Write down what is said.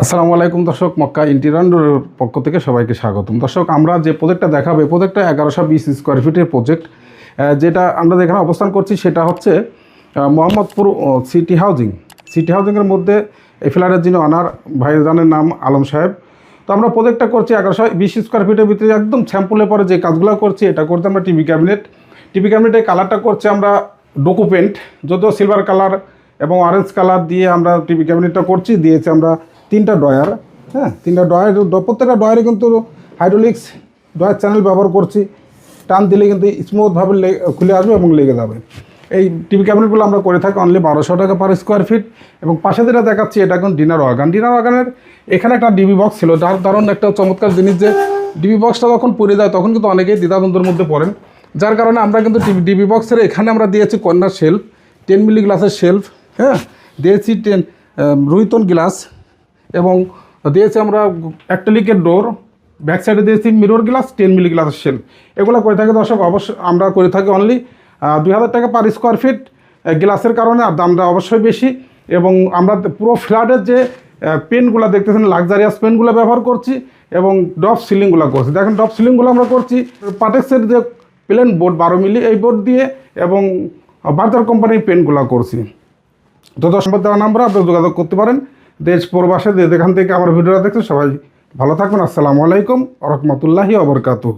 আসসালামু আলাইকুম দর্শক, মক্কা ইন্টিরিয়রের পক্ষ থেকে সবাইকে স্বাগতম। দর্শক, আমরা যে প্রজেক্টটা দেখাবো, এই প্রজেক্টটা 1120 স্কোয়ার ফিটের প্রজেক্ট। যেটা আমরা যেখানে অবস্থান করছি সেটা হচ্ছে মোহাম্মদপুর সিটি হাউজিংয়ের মধ্যে এই ফ্ল্যাটের যিনি অনার ভাইজানের নাম আলম সাহেব। তো আমরা প্রজেক্টটা করছি 1120 স্কোয়ার ফিটের ভিতরে, একদম স্যাম্পলে পরে যে কাজগুলো করছি এটা করতে আমরা টিভি ক্যাবিনেটের কালারটা করছে আমরা ডোকো পেন্ট, যদিও সিলভার কালার এবং অরেঞ্জ কালার দিয়ে আমরা টিভি ক্যাবিনেটটা করছি। দিয়েছি আমরা 3টা ডয়ার, হ্যাঁ 3টা ডয়ার, প্রত্যেকটা ডয়ারে কিন্তু হাইড্রোলিক্স ডয়ার চ্যানেল ব্যবহার করছি। টান দিলে কিন্তু স্মুথভাবে খুলে আসবে এবং লেগে যাবে। এই টিভি ক্যাবিনেটগুলো আমরা করে থাকি অনলি 1200 টাকা পার স্কোয়ার ফিট। এবং পাশে যেটা দেখাচ্ছি এটা এখন ডিনার ওয়াগানের এখানে একটা ডিবি বক্স ছিল, যার কারণ একটা চমৎকার জিনিস যে ডিবি বক্সটা যখন পড়ে যায় তখন কিন্তু অনেকেই দ্বিধাদ্বন্দ্বের মধ্যে পড়েন, যার কারণে আমরা কিন্তু ডিবি বক্সের এখানে আমরা দিয়েছি কর্নার শেলফ, 10 মিলি গ্লাসের শেলফ, হ্যাঁ দিয়েছি রুইতন গ্লাস, এবং দিয়েছি আমরা অ্যাক্রিলিকের ডোর, ব্যাক সাইডে দিয়েছি মিরর গ্লাস, 10 মিলি গ্লাসের শেলফ। এগুলো করে থাকি দর্শক, অবশ্যই আমরা করে থাকি অনলি 2000 টাকা পার স্কোয়ার ফিট। গ্লাসের কারণে আর দামটা অবশ্যই বেশি। এবং আমরা পুরো ফ্ল্যাটের যে পেনগুলো দেখতেছেন লাক্সারিয়াস পেনগুলো ব্যবহার করছি এবং ড্রপ সিলিংগুলো করছি। দেখেন ড্রপ সিলিংগুলো আমরা করছি পাটেক্সের যে প্লেন বোর্ড 12 মিলি এই বোর্ড দিয়ে, এবং বার্জার কোম্পানির পেনগুলো করছি। তো সম্পদ দেওয়া নাম্বারে আপনি যোগাযোগ করতে পারেন। দেশ প্রবাসে যেখান থেকে আমার ভিডিওটা দেখছেন সবাই ভালো থাকবেন। আসসালামু আলাইকুম ওয়া রাহমাতুল্লাহি ওয়া বারাকাতুহু।